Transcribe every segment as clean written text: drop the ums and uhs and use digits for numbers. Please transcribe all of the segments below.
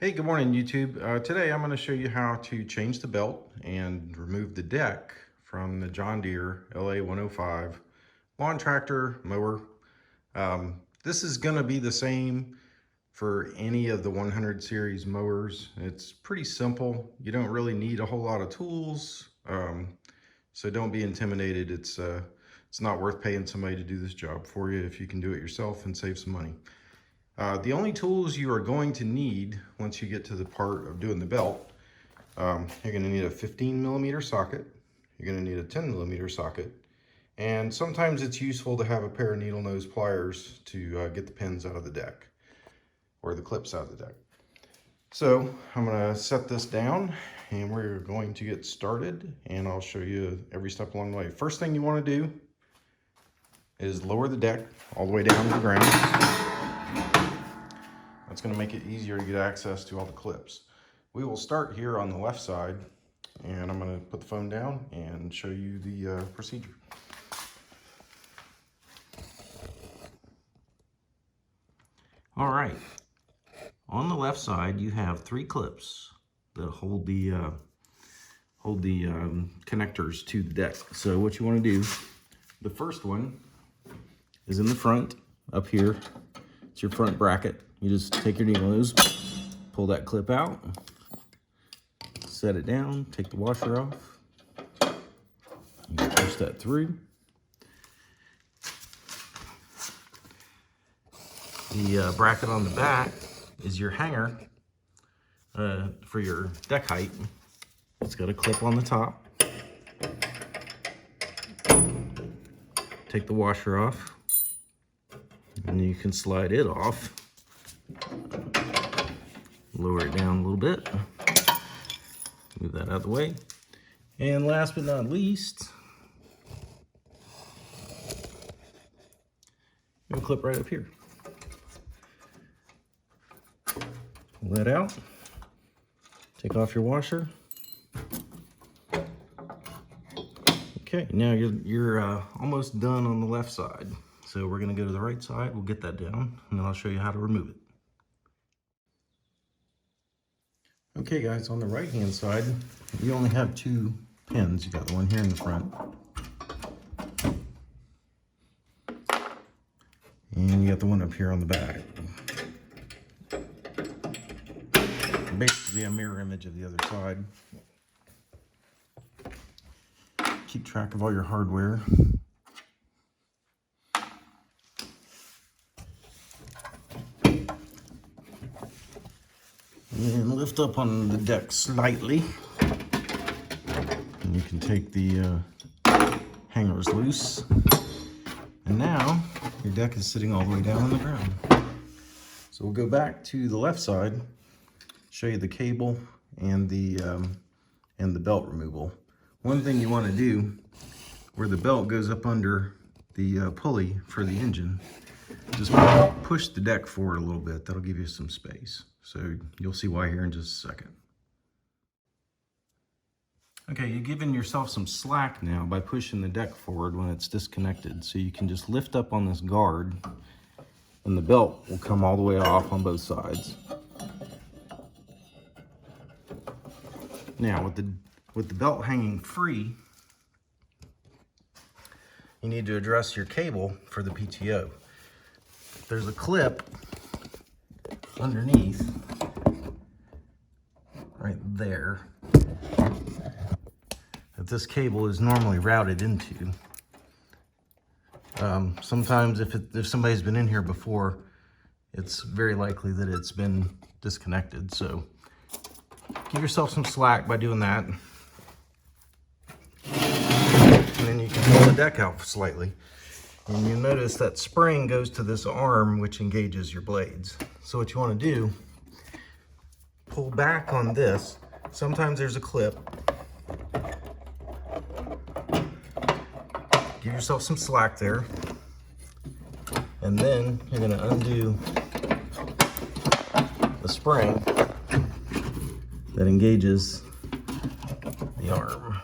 Hey, good morning, YouTube. Today I'm going to show you how to change the belt and remove the deck from the John Deere LA 105 lawn tractor mower. This is going to be the same for any of the 100 series mowers. It's pretty simple. You don't really need a whole lot of tools, so don't be intimidated. It's not worth paying somebody to do this job for you if you can do it yourself and save some money. The only tools you are going to need once you get to the part of doing the belt, you're going to need a 15mm socket, you're going to need a 10mm socket, and sometimes it's useful to have a pair of needle nose pliers to get the pins out of the deck, or the clips out of the deck. So I'm going to set this down and we're going to get started, and I'll show you every step along the way. First thing you want to do is lower the deck all the way down to the ground. That's going to make it easier to get access to all the clips. We will start here on the left side, and I'm going to put the phone down and show you the procedure. All right, on the left side you have 3 clips that hold the connectors to the deck. So what you want to do, the first one is in the front up here. It's your front bracket. You just take your needle nose, pull that clip out, set it down, take the washer off, you push that through. The bracket on the back is your hanger for your deck height. It's got a clip on the top. Take the washer off, and you can slide it off. Lower it down a little bit. Move that out of the way. And last but not least, a clip right up here. Pull that out. Take off your washer. Okay, now you're almost done on the left side. So we're going to go to the right side. We'll get that down, and then I'll show you how to remove it. Okay guys, on the right hand side, you only have 2 pins. You got the one here in the front, and you got the one up here on the back. Basically a mirror image of the other side. Keep track of all your hardware. And lift up on the deck slightly. And you can take the hangers loose. And now your deck is sitting all the way down on the ground. So we'll go back to the left side, show you the cable and the belt removal. One thing you want to do, where the belt goes up under the pulley for the engine, just push the deck forward a little bit. That'll give you some space. So you'll see why here in just a second. Okay, you're giving yourself some slack now by pushing the deck forward when it's disconnected. So you can just lift up on this guard and the belt will come all the way off on both sides. Now with the belt hanging free, you need to address your cable for the PTO. There's a clip underneath right there that this cable is normally routed into. Sometimes if somebody's been in here before, it's very likely that it's been disconnected. So give yourself some slack by doing that. And then you can pull the deck out slightly. And you'll notice that spring goes to this arm, which engages your blades. So what you want to do, pull back on this. Sometimes there's a clip. Give yourself some slack there. And then you're going to undo the spring that engages the arm.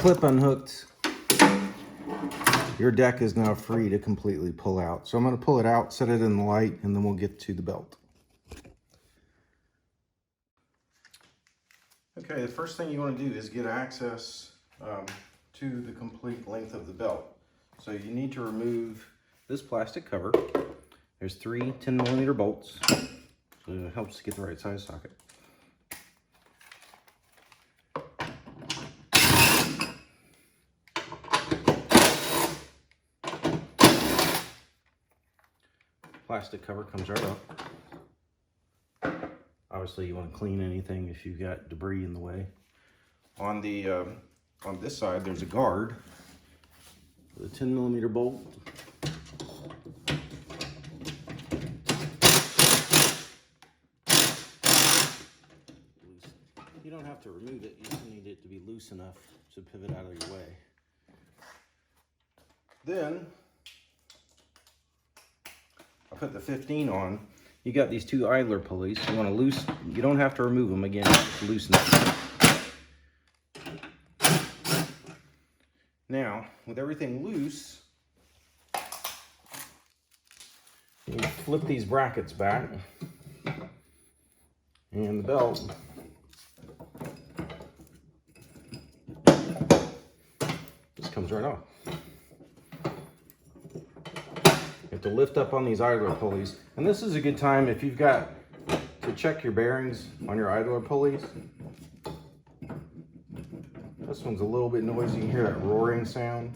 clip unhooked, your deck is now free to completely pull out. So I'm going to pull it out, set it in the light, and then we'll get to the belt. Okay, the first thing you want to do is get access to the complete length of the belt. So you need to remove this plastic cover. There's 3 10mm bolts, so it helps get the right size socket. Plastic cover comes right up. Obviously you want to clean anything if you've got debris in the way. On this side there's a guard with a 10mm bolt. You don't have to remove it, you just need it to be loose enough to pivot out of your way. Then I'll put the 15 on. You got these 2 idler pulleys. You want to loosen, you don't have to remove them again, just loosen it. Now, with everything loose, you flip these brackets back, and the belt just comes right off. You have to lift up on these idler pulleys, and this is a good time if you've got to check your bearings on your idler pulleys. This one's a little bit noisy. You can hear that roaring sound.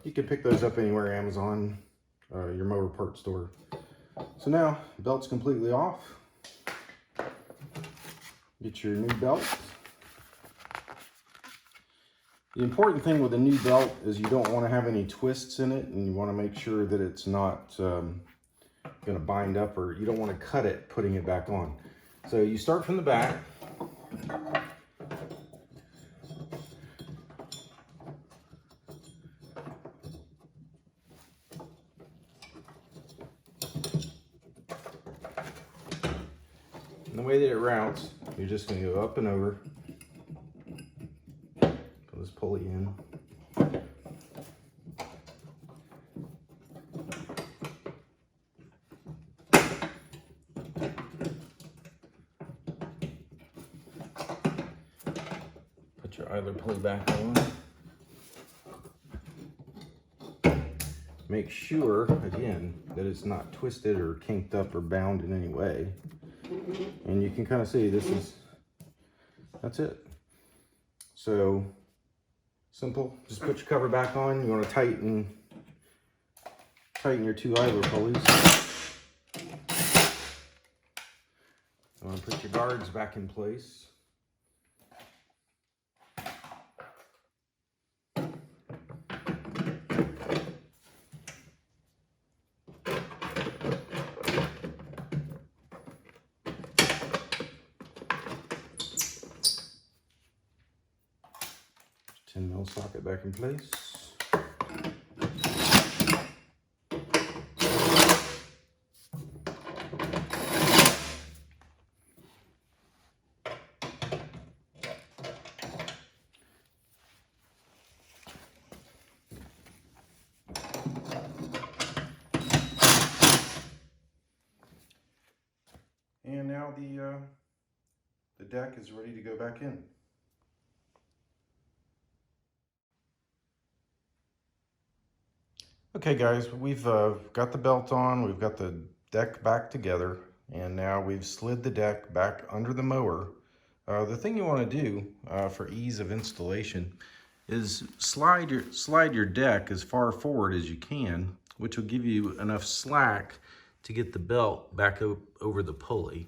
You can pick those up anywhere, Amazon, your mower parts store. So now, the belt's completely off. Get your new belt. The important thing with a new belt is you don't want to have any twists in it, and you want to make sure that it's not going to bind up, or you don't want to cut it putting it back on. So you start from the back. And the way that it routes, you're just going to go up and over. Put this pulley in. Put your idler pulley back on. Make sure, again, that it's not twisted or kinked up or bound in any way. And you can kind of see that's it. So simple, just put your cover back on. You want to tighten your 2 idler pulleys. You want to put your guards back in place. Socket back in place. And now the deck is ready to go back in. Okay guys, we've got the belt on, we've got the deck back together, and now we've slid the deck back under the mower. The thing you want to do for ease of installation is slide your deck as far forward as you can, which will give you enough slack to get the belt back over the pulley.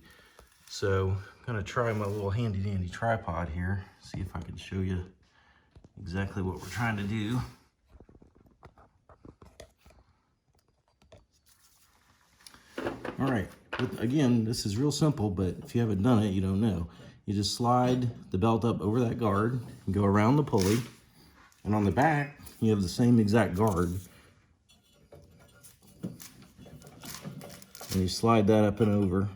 So I'm gonna try my little handy dandy tripod here, see if I can show you exactly what we're trying to do. All right, again, this is real simple, but if you haven't done it, you don't know. You just slide the belt up over that guard and go around the pulley. And on the back, you have the same exact guard. And you slide that up and over,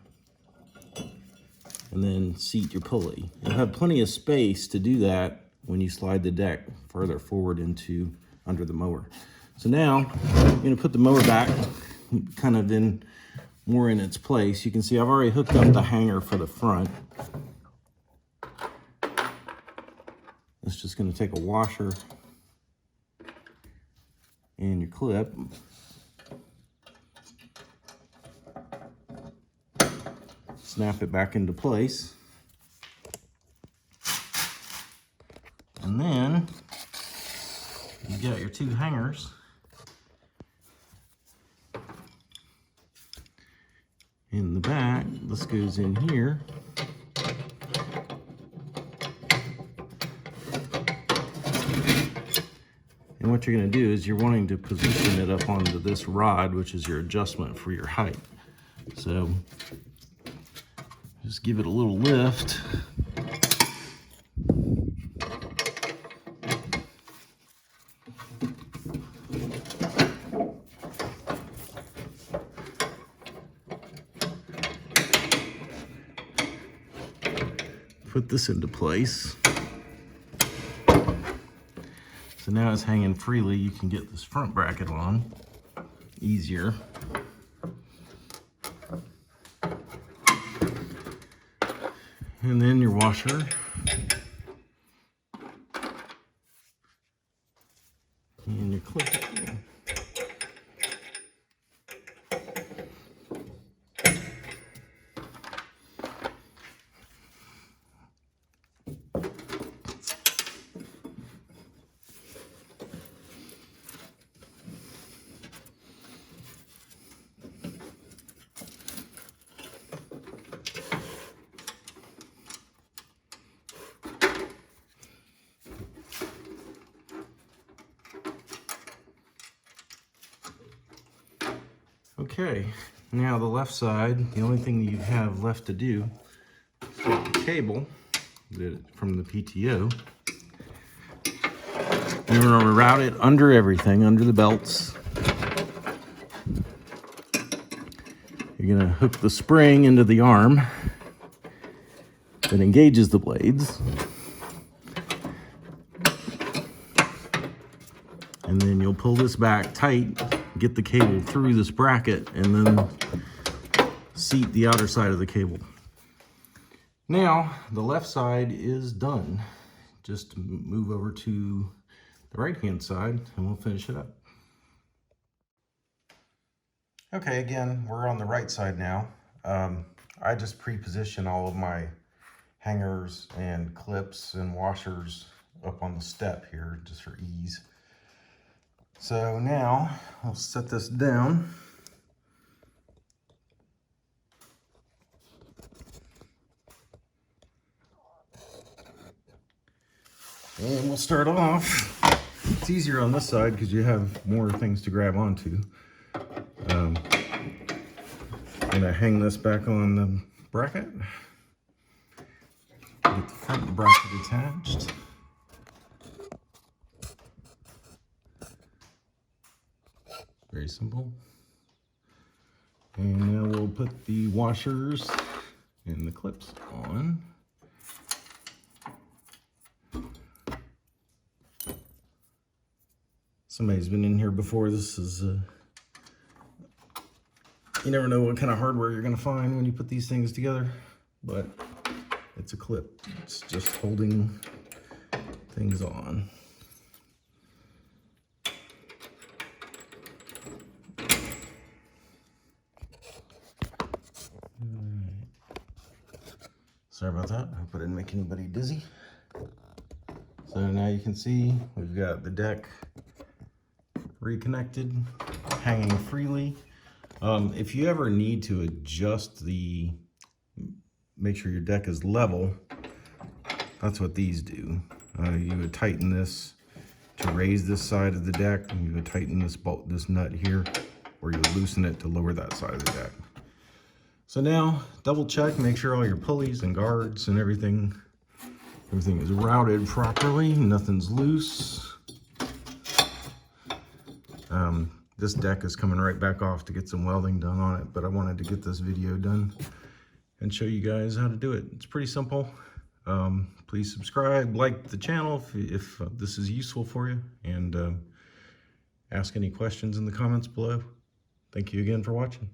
and then seat your pulley. You'll have plenty of space to do that when you slide the deck further forward into under the mower. So now I'm going to put the mower back kind of in more in its place. You can see I've already hooked up the hanger for the front. It's just going to take a washer and your clip. Snap it back into place. And then you got your two hangers. In the back, this goes in here. And what you're going to do is you're wanting to position it up onto this rod, which is your adjustment for your height. So just give it a little lift. Put this into place. So now it's hanging freely. You can get this front bracket on easier. And then your washer. And your clip. Okay, now the left side, the only thing that you have left to do is take the cable from the PTO. You're going to route it under everything, under the belts. You're going to hook the spring into the arm that engages the blades. And then you'll pull this back tight, get the cable through this bracket, and then seat the outer side of the cable. Now, the left side is done. Just move over to the right-hand side and we'll finish it up. Okay, again, we're on the right side now. I just pre-position all of my hangers and clips and washers up on the step here just for ease. So now I'll set this down. And we'll start off. It's easier on this side because you have more things to grab onto. I'm gonna hang this back on the bracket. Get the front bracket attached. Very simple. And now we'll put the washers and the clips on. Somebody's been in here before. This is, you never know what kind of hardware you're gonna find when you put these things together, but it's a clip. It's just holding things on. Sorry about that. I hope I didn't make anybody dizzy. So now you can see we've got the deck reconnected, hanging freely. If you ever need to adjust make sure your deck is level, that's what these do. You would tighten this to raise this side of the deck, and you would tighten this bolt, this nut here, or you would loosen it to lower that side of the deck. So now, double check, make sure all your pulleys and guards and everything is routed properly, nothing's loose. This deck is coming right back off to get some welding done on it, but I wanted to get this video done and show you guys how to do it. It's pretty simple. Please subscribe, like the channel if this is useful for you, and ask any questions in the comments below. Thank you again for watching.